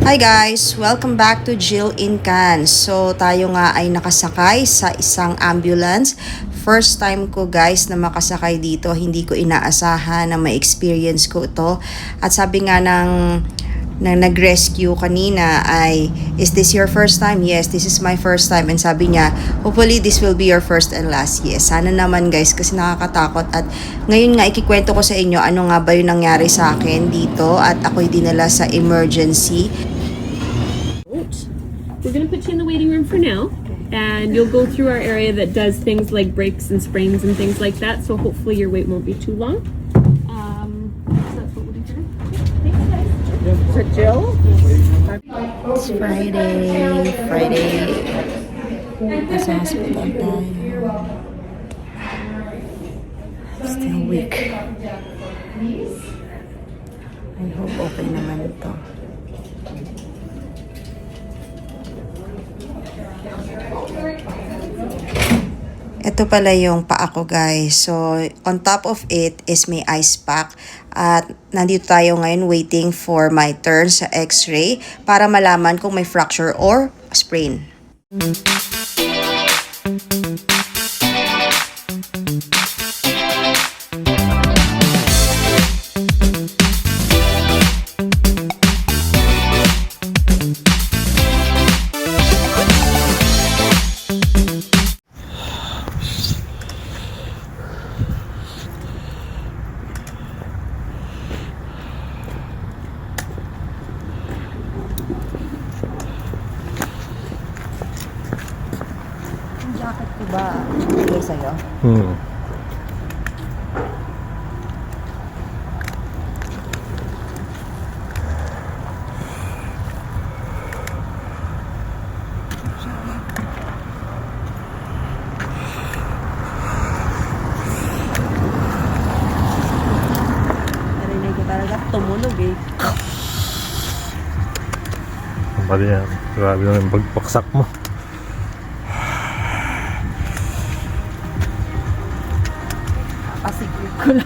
Hi guys! Welcome back to Jill in Cannes. So tayo nga ay nakasakay sa isang ambulance. First time ko guys na makasakay dito. Hindi ko inaasahan na ma-experience ko ito. At sabi nga ng nag-rescue kanina ay, is this your first time? Yes, this is my first time. And sabi niya, hopefully this will be your first and last. Yes, sana naman guys kasi nakakatakot. At ngayon nga ikikwento ko sa inyo ano nga ba yung nangyari sa akin dito at ako'y dinala sa emergency. We're going to put you in the waiting room for now, and you'll go through our area that does things like breaks and sprains and things like that, so hopefully your wait won't be too long. So that's what we'll do today. Thanks, guys. So Jill? It's Friday. Nasa hospital tayo. Still weak. I hope okay naman ito. Ito pala yung paa ko guys. So, on top of it is may ice pack. At nandito tayo ngayon waiting for my turn sa x-ray para malaman kung may fracture or sprain. Jacket ko ba bigay sa'yo? Narinig ko talaga tumunog eh. Mali yan. Grabe naman yung pagpaksak mo. Pasigil ko lang.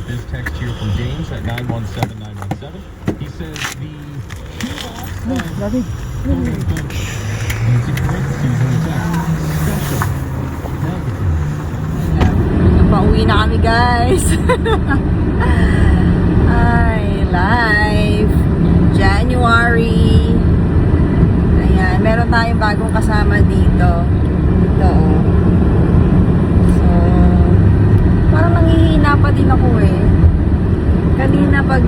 This text here from James at 917917. He says the Pauwi na kami guys. Ay, live January. Ayan, meron tayong bagong kasama dito. Ito oh. So, parang nangihina pa din ako eh. Kanina pag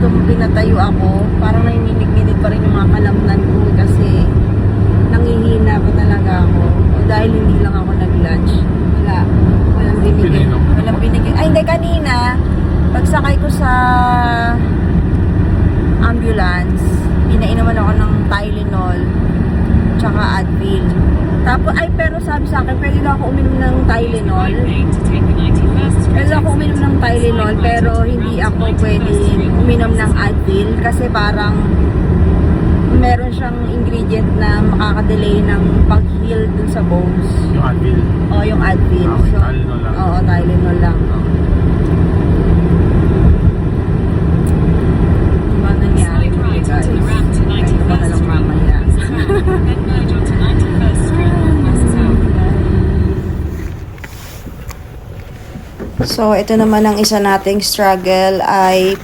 nung pinatayo ako, parang nanginginig-nginig pa rin yung mga kalamnan ko kasi nangihina pa talaga ako. O dahil hindi lang ako nag-lunch. Walang binigay. Ay, hindi, kanina pagsakay ko sa ambulance, pinainuman ako ng Tylenol tsaka Advil. Tapos, pero sabi sa akin, pwede lang ako uminom ng Tylenol. Pwede ako uminom ng Tylenol, pero hindi ako pwede uminom ng Advil kasi parang meron siyang ingredient na makaka-delay ng pag-heal dun sa bones. Yung Advil. Oo, yung Advil. Okay, So, Tylenol lang. Oo, Tylenol lang. Diba nangyari ko guys? Ito ko na lang mamaya. So, ito naman ang isa nating struggle ay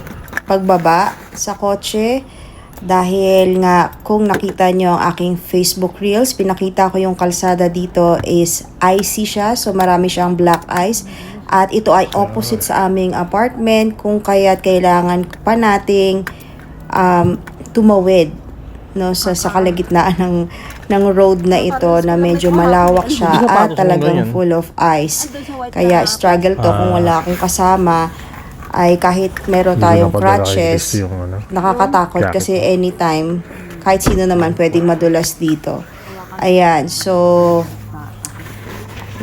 pagbaba sa kotse. Dahil nga, kung nakita nyo ang aking Facebook Reels, pinakita ko yung kalsada dito is icy siya. So, marami siyang black ice. At ito ay opposite sa aming apartment. Kung kaya't kailangan pa nating tumawid no, sa kalagitnaan ng road na ito na medyo malawak siya at talagang full of ice. Kaya struggle to kung wala akong kasama. Ay kahit meron tayong crutches, nakakatakot kasi anytime, kahit sino naman pwedeng madulas dito. Ayan, so,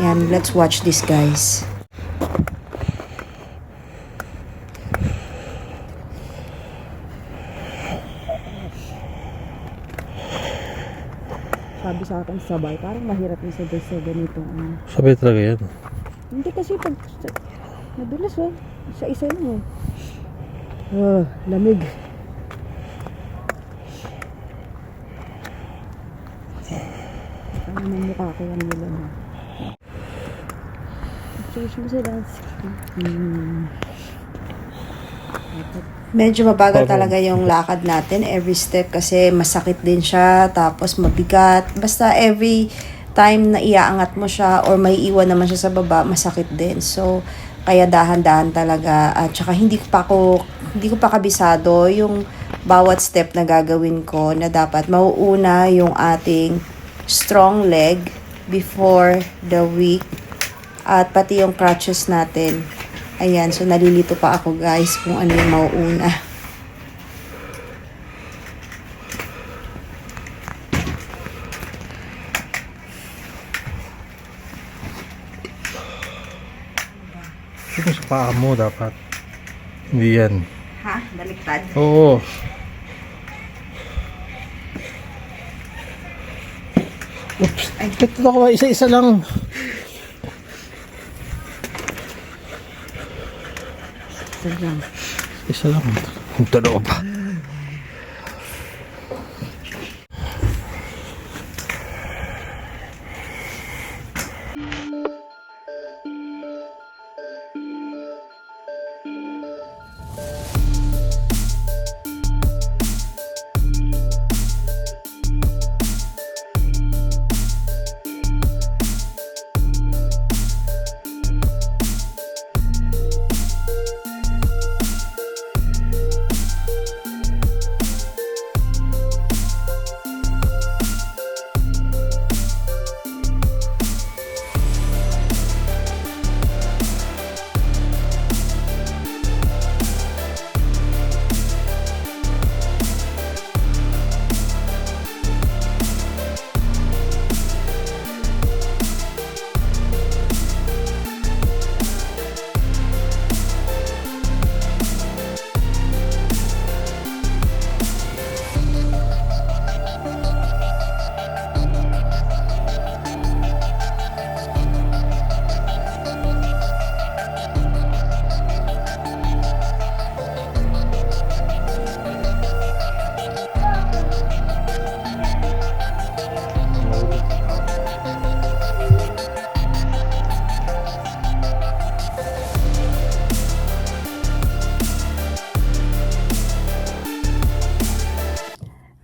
ayan, let's watch this guys. sabi sa akin sabay, parang mahirap yung sabay sa ganitong ano. Sabay talaga yan. Hindi kasi pag nadulas sa isa yun lamig. Ano ng mukha ko yan nila na. Change mo sila. Medyo mabagal talaga yung lakad natin every step kasi masakit din siya, tapos mabigat. Basta every time na iaangat mo siya or may iwan naman siya sa baba, masakit din. So, kaya dahan-dahan talaga. At saka hindi ko pa kabisado yung bawat step na gagawin ko na dapat mauuna yung ating strong leg before the week at pati yung crutches natin. Ayan, so nalilito pa ako guys kung ano yung mauuna. Ito sa paa mo dapat. Hindi yan. Ha? Baliktad? Oo. Oops. Ito ako, isa-isa lang. Isa lang. Ang talo pa.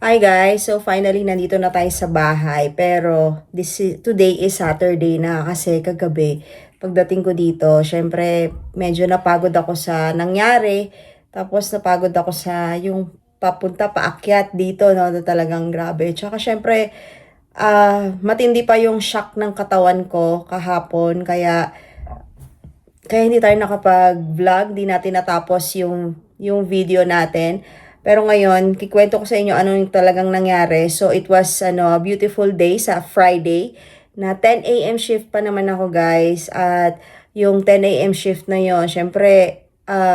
Hi guys, so finally nandito na tayo sa bahay, pero today is Saturday na kasi kagabi pagdating ko dito, syempre medyo napagod ako sa nangyari, tapos napagod ako sa yung papunta paakyat dito, no, na talagang grabe. Tsaka syempre matindi pa yung shock ng katawan ko kahapon, kaya hindi tayo nakapag-vlog, di natin natapos yung video natin. Pero ngayon, kikwento ko sa inyo ano yung talagang nangyari. So, it was a beautiful day sa Friday na 10 a.m. shift pa naman ako guys. At yung 10 a.m. shift na yon, syempre,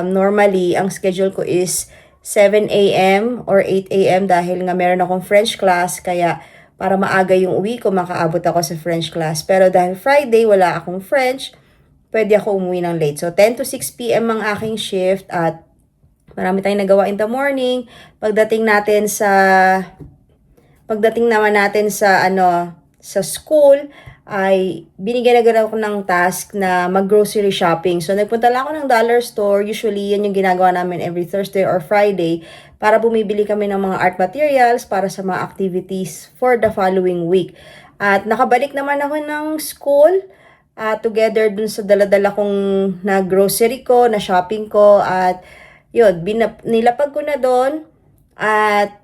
normally, ang schedule ko is 7 a.m. or 8 a.m. dahil nga meron akong French class. Kaya, para maaga yung uwi ko, makaabot ako sa French class. Pero dahil Friday, wala akong French, pwede ako umuwi ng late. So, 10 to 6 p.m. ang aking shift at marami tayong nagawa in the morning. Pagdating naman natin sa sa school ay binigyan agad ako ng task na mag-grocery shopping. So nagpunta lang ako ng dollar store. Usually yan yung ginagawa namin every Thursday or Friday para bumibili kami ng mga art materials para sa mga activities for the following week. At nakabalik naman ako ng school together dun sa dala-dala kong na grocery ko, na shopping ko, at yun, nilapag ko na doon. At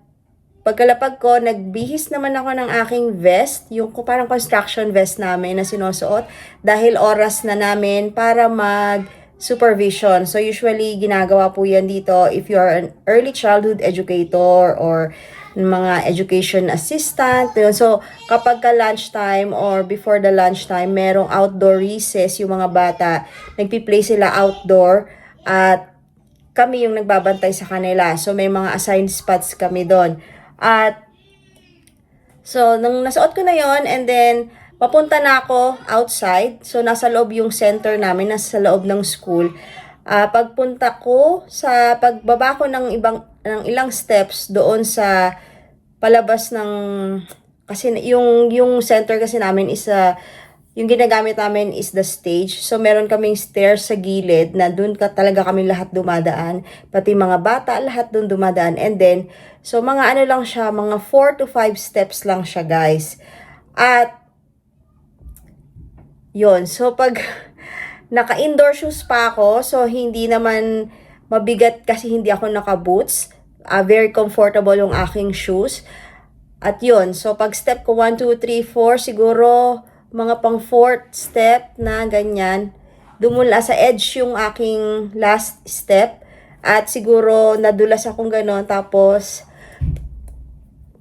pagkalapag ko, nagbihis naman ako ng aking vest, yung parang construction vest namin na sinusuot, dahil oras na namin para mag-supervision. So usually, ginagawa po yan dito if you are an early childhood educator or mga education assistant. So kapag ka lunchtime or before the lunchtime, merong outdoor recess, yung mga bata, nagpi-play sila outdoor at kami yung nagbabantay sa kanila. So, may mga assigned spots kami doon. At So, nung nasuot ko na yon, and then, papunta na ako outside. So, nasa loob yung center namin, nasa loob ng school. Pagpunta ko, pagbaba ko ng ilang steps doon sa palabas ng, kasi yung center kasi namin is yung ginagamit namin is the stage. So, meron kaming stairs sa gilid na doon talaga kami lahat dumadaan. Pati mga bata, lahat doon dumadaan. And then, so mga ano lang siya, mga 4 to 5 steps lang siya, guys. At, yon. So, pag naka-indoor shoes pa ako, so hindi naman mabigat kasi hindi ako naka-boots. Very comfortable yung aking shoes. At yon. So, pag step ko 1, 2, 3, 4, siguro mga pang 4th step na ganyan, dumula sa edge yung aking last step. At siguro nadulas akong ganon. Tapos,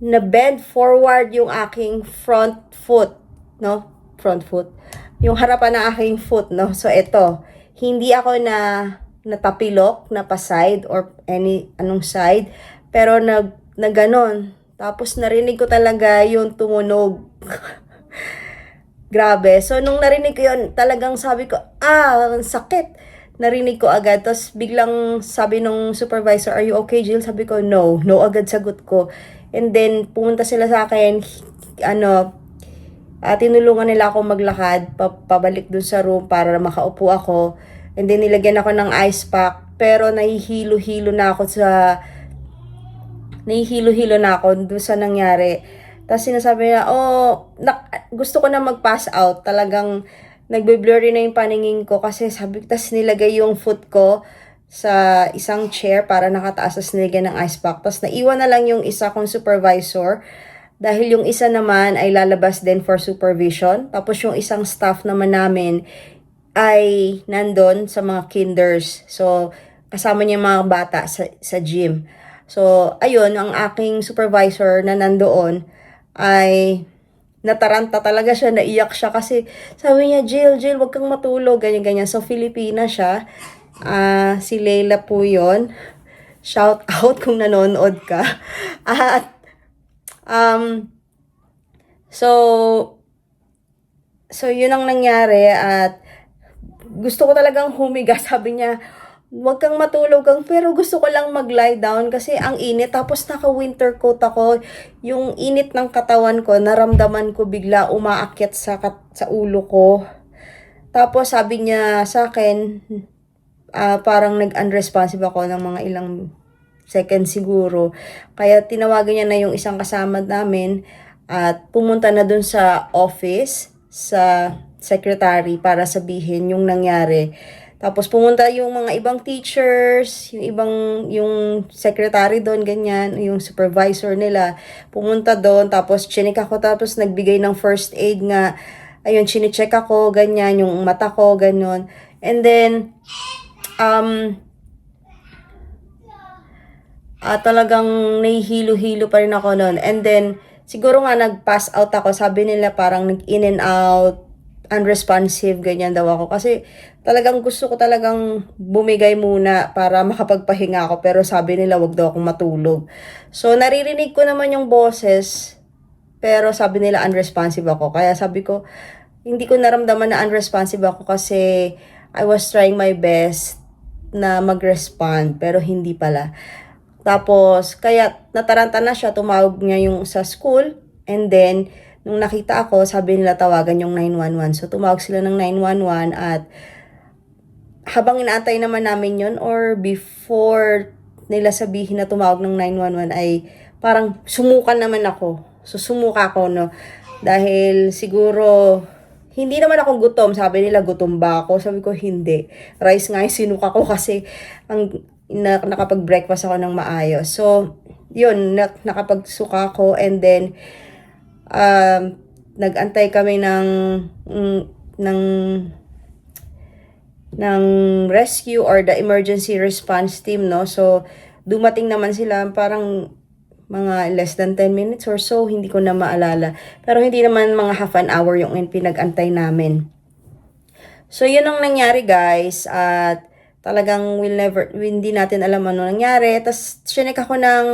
na-bend forward yung aking front foot, no? Front foot. Yung harapan ng aking foot, no? So, ito. Hindi ako natapilok na pa-side or anong side. Pero na ganon. Tapos, narinig ko talaga yung tumunog. Grabe. So, nung narinig ko yun, talagang sabi ko, ang sakit. Narinig ko agad. Tapos, biglang sabi nung supervisor, are you okay, Jill? Sabi ko, no. No agad sagot ko. And then, pumunta sila sa akin, tinulungan nila ako maglakad, pabalik dun sa room para makaupo ako. And then, nilagyan ako ng ice pack. Pero, nahihilo-hilo na ako dun sa nangyari. Tapos sinasabi niya, gusto ko na mag-pass out. Talagang nagbe-blurry na yung paningin ko kasi tapos nilagay yung foot ko sa isang chair para nakataas, tapos nilagyan ng ice pack. Tapos naiwan na lang yung isa kong supervisor dahil yung isa naman ay lalabas din for supervision. Tapos yung isang staff naman namin ay nandun sa mga kinders. So, kasama niya yung mga bata sa gym. So, ayun, ang aking supervisor na nandoon ay nataranta talaga siya, naiyak siya kasi sabi niya, Jill, wag kang matulog, ganyan-ganyan. So, Filipina siya. Si Leila po yun. Shout out kung nanonood ka. At, so, yun ang nangyari at gusto ko talagang humiga. Sabi niya, wag kang matulog pero gusto ko lang mag-lie down kasi ang init. Tapos naka-winter coat ako. Yung init ng katawan ko, naramdaman ko bigla umaakyat sa ulo ko. Tapos sabi niya sa akin, parang nag-unresponsive ako ng mga ilang seconds siguro. Kaya tinawagan niya na yung isang kasama namin at pumunta na dun sa office, sa secretary para sabihin yung nangyari. Tapos pumunta yung mga ibang teachers, yung secretary doon, ganyan, yung supervisor nila. Pumunta doon, tapos chinik ako, tapos nagbigay ng first aid nga. Ayun, chine-check ako, ganyan, yung mata ko, ganyan. And then, talagang nahihilo-hilo pa rin ako noon. And then, siguro nga nag-pass out ako. Sabi nila parang nag-in and out, unresponsive, ganyan daw ako. Kasi talagang gusto ko talagang bumigay muna para makapagpahinga ako. Pero sabi nila wag daw akong matulog. So, naririnig ko naman yung boses. Pero sabi nila unresponsive ako. Kaya sabi ko, hindi ko naramdaman na unresponsive ako kasi I was trying my best na mag-respond. Pero hindi pala. Tapos, kaya nataranta na siya, tumawag niya yung sa school. And then, nung nakita ako, sabi nila tawagan yung 911. So, tumawag sila ng 911 at habang inaantay naman namin yun or before nila sabihin na tumawag ng 911 ay parang sumukan naman ako. So, sumuka ako, no? Dahil siguro, hindi naman ako gutom. Sabi nila, gutom ba ako? Sabi ko, hindi. Rice nga yung sinuka ko kasi nakapag-breakfast ako ng maayos. So, yun, nakapagsuka ako and then, nag-antay kami ng rescue or the emergency response team, no? So, dumating naman sila parang mga less than 10 minutes or so, hindi ko na maalala. Pero hindi naman mga half an hour yung pinag-antay namin. So, yun ang nangyari, guys. At talagang hindi natin alam ano nangyari. Tapos, sinek ako ng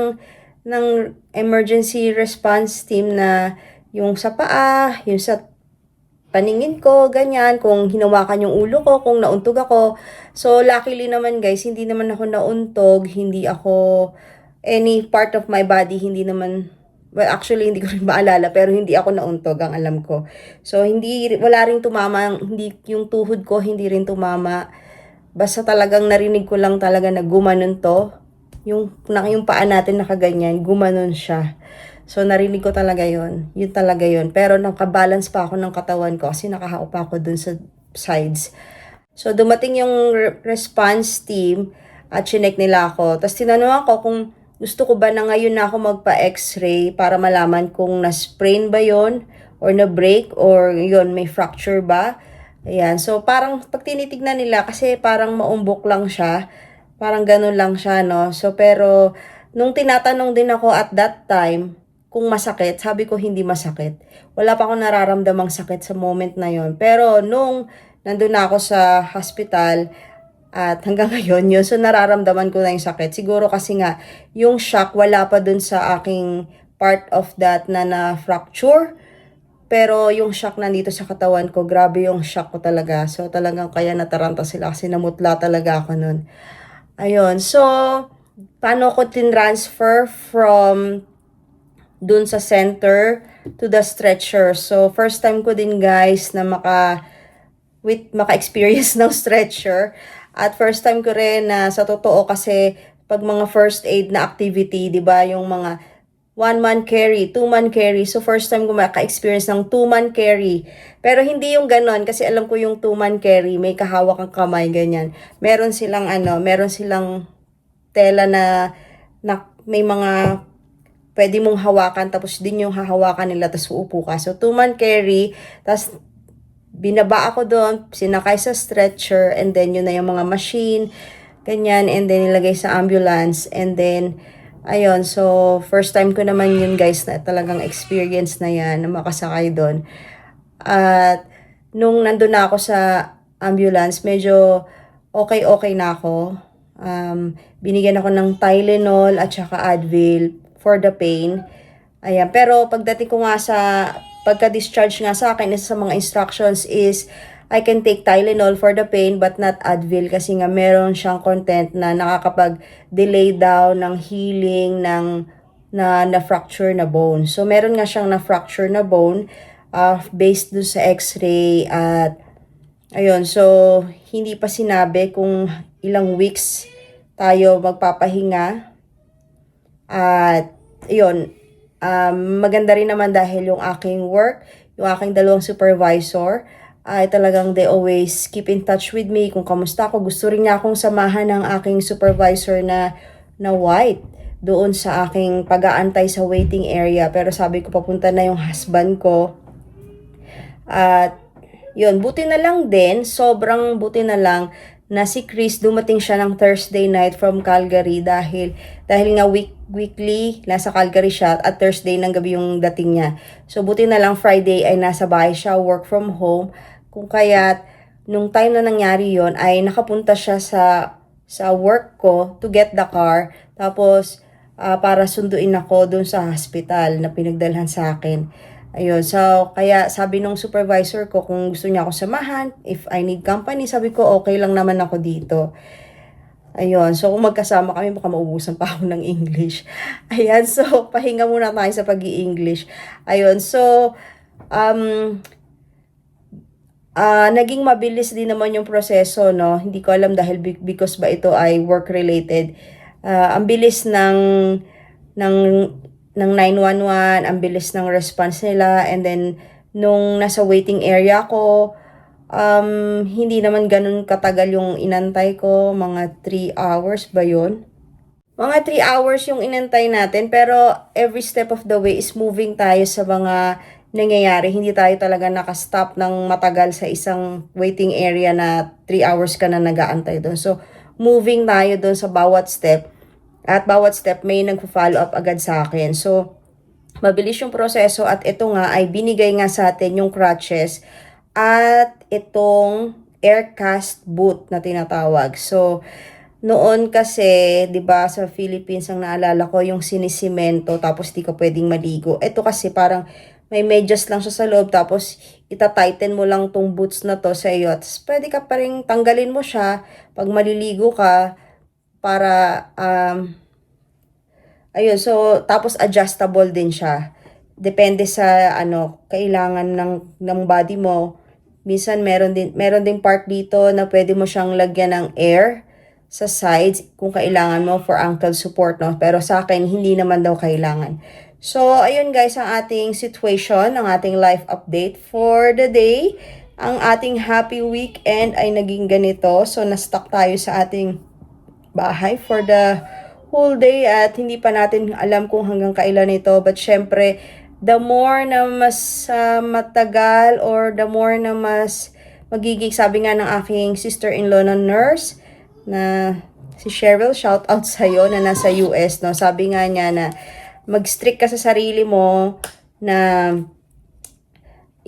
ng emergency response team na yung sa paa, yung sa paningin ko, ganyan, kung hinawakan yung ulo ko, kung nauntog ako. So, luckily naman guys, hindi naman ako nauntog, hindi ako, any part of my body, hindi naman, well, actually, hindi ko rin maalala, pero hindi ako nauntog, ang alam ko. So, wala rin tumama, hindi, yung tuhod ko, hindi rin tumama. Basta talagang narinig ko lang talaga na gumanon to. Yung paa natin nakaganyan, gumanon siya. So, narinig ko talaga yon. Yun talaga yon. Pero nakabalance pa ako ng katawan ko kasi nakahao pa ako dun sa sides. So, dumating yung response team at chinek nila ako. Tapos tinanong ako kung gusto ko ba na ngayon na ako magpa-x-ray para malaman kung na-sprain ba yon or na-break or yon may fracture ba. Ayan. So, parang pag tinitignan nila kasi parang maumbok lang siya. Parang ganun lang siya, no? So, pero, nung tinatanong din ako at that time, kung masakit, sabi ko hindi masakit. Wala pa akong nararamdamang sakit sa moment na yon. Pero, nung nandun na ako sa hospital, at hanggang ngayon yun, so nararamdaman ko na yung sakit. Siguro kasi nga, yung shock, wala pa dun sa aking part of that na na-fracture. Pero yung shock nandito sa katawan ko, grabe yung shock ko talaga. So, talagang kaya nataranta sila kasi namutla talaga ako nun. Ayun, so, paano ko tinransfer from dun sa center to the stretcher. So, first time ko din guys na maka-experience ng stretcher. At first time ko rin na sa totoo kasi pag mga first aid na activity, di ba, yung mga 1-man carry, 2-man carry. So, first time ko maka-experience ng 2-man carry. Pero hindi yung ganon kasi alam ko yung 2-man carry, may kahawak ang kamay, ganyan. Meron silang tela na may mga pwede mong hawakan tapos din yung hahawakan nila tapos uupo ka. So, 2-man carry, tapos binaba ako doon, sinakay sa stretcher, and then yun na yung mga machine, ganyan, and then nilagay sa ambulance, and then ayun, so first time ko naman yun guys na talagang experience na yan na makasakay doon. At nung nandun na ako sa ambulance, medyo okay na ako. Binigyan ako ng Tylenol at saka Advil for the pain. Ayan, pero pagdating ko nga sa pagka-discharge nga sa akin, isa sa mga instructions is I can take Tylenol for the pain but not Advil kasi nga meron siyang content na nakakapag-delay daw ng healing ng na-fracture na bone. So, meron nga siyang na-fracture na bone based dun sa x-ray at ayun, so hindi pa sinabi kung ilang weeks tayo magpapahinga at ayun, maganda rin naman dahil yung aking work, yung aking dalawang supervisor, ay talagang they always keep in touch with me kung kamusta ako. Gusto rin niya akong samahan ng aking supervisor na white doon sa aking pag-aantay sa waiting area. Pero sabi ko papunta na yung husband ko. At yun, buti na lang din, sobrang buti na lang na si Chris dumating siya ng Thursday night from Calgary dahil nga weekly nasa Calgary siya at Thursday ng gabi yung dating niya. So buti na lang Friday ay nasa bahay siya, work from home. Kung kaya nung time na nangyari yon ay nakapunta siya sa work ko to get the car tapos para sunduin ako dun sa hospital na pinagdalhan sa akin. Ayun, so kaya sabi nung supervisor ko kung gusto niya ako samahan, if I need company, sabi ko okay lang naman ako dito. Ayun, so kung magkasama kami baka maubusan pa ako ng English. Ayan, so pahinga muna tayo sa pag-i-English. Ayun, so naging mabilis din naman yung proseso, no? Hindi ko alam dahil because ba ito ay work-related. Ang bilis ng 911, ang bilis ng response nila, and then nung nasa waiting area ko, hindi naman ganun katagal yung inantay ko, mga 3 hours ba yun? Mga 3 hours yung inantay natin, pero every step of the way is moving tayo sa mga nangyayari. Hindi tayo talaga nakastop ng matagal sa isang waiting area na 3 hours ka na nag-aantay doon. So, moving tayo doon sa bawat step. At bawat step may nagpo-follow up agad sa akin. So, mabilis yung proseso at ito nga ay binigay nga sa atin yung crutches at itong air cast boot na tinatawag. So, Noon kasi, 'di ba, sa Philippines ang naalala ko yung sinisimento tapos di ka pwedeng maligo. Ito kasi parang may medyas lang siya sa loob tapos ita-tighten mo lang tong boots na to sa iyo. Tapos pwede ka pa rin tanggalin mo siya pag maliligo ka para ayun, so tapos adjustable din siya. Depende sa ano kailangan ng body mo. Minsan meron din part dito na pwede mo siyang lagyan ng air sa sides kung kailangan mo for ankle support, no? Pero sa akin, hindi naman daw kailangan. So, ayun guys, ang ating situation, ang ating life update for the day. Ang ating happy weekend ay naging ganito. So, na-stuck tayo sa ating bahay for the whole day at hindi pa natin alam kung hanggang kailan ito. But syempre, the more na mas matagal or the more na mas magiging, sabi nga ng aking sister-in-law na nurse, na si Cheryl, shout out sa'yo na nasa US, no? Sabi nga niya na mag-strict ka sa sarili mo, na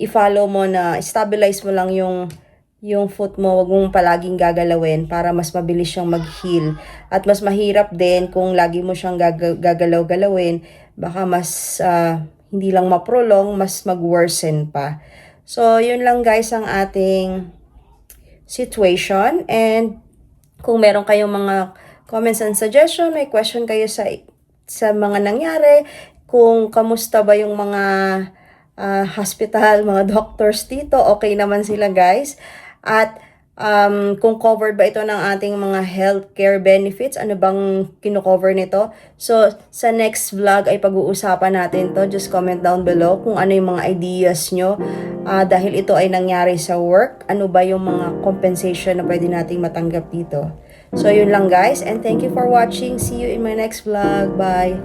i-follow mo, na stabilize mo lang yung foot mo, wag mong palaging gagalawin para mas mabilis siyang mag-heal. At mas mahirap din kung lagi mo siyang gagalaw-galawin, baka mas hindi lang ma-prolong, mas mag-worsen pa. So, yun lang guys ang ating situation. And kung meron kayong mga comments and suggestion, may question kayo sa mga nangyari, kung kamusta ba yung mga hospital, mga doctors dito, okay naman sila guys. At kung covered ba ito ng ating mga healthcare benefits, ano bang kino-cover nito. So, sa next vlog ay pag-uusapan natin to. Just comment down below kung ano yung mga ideas nyo. Dahil ito ay nangyari sa work, ano ba yung mga compensation na pwede nating matanggap dito. So, yun lang guys. And thank you for watching. See you in my next vlog. Bye!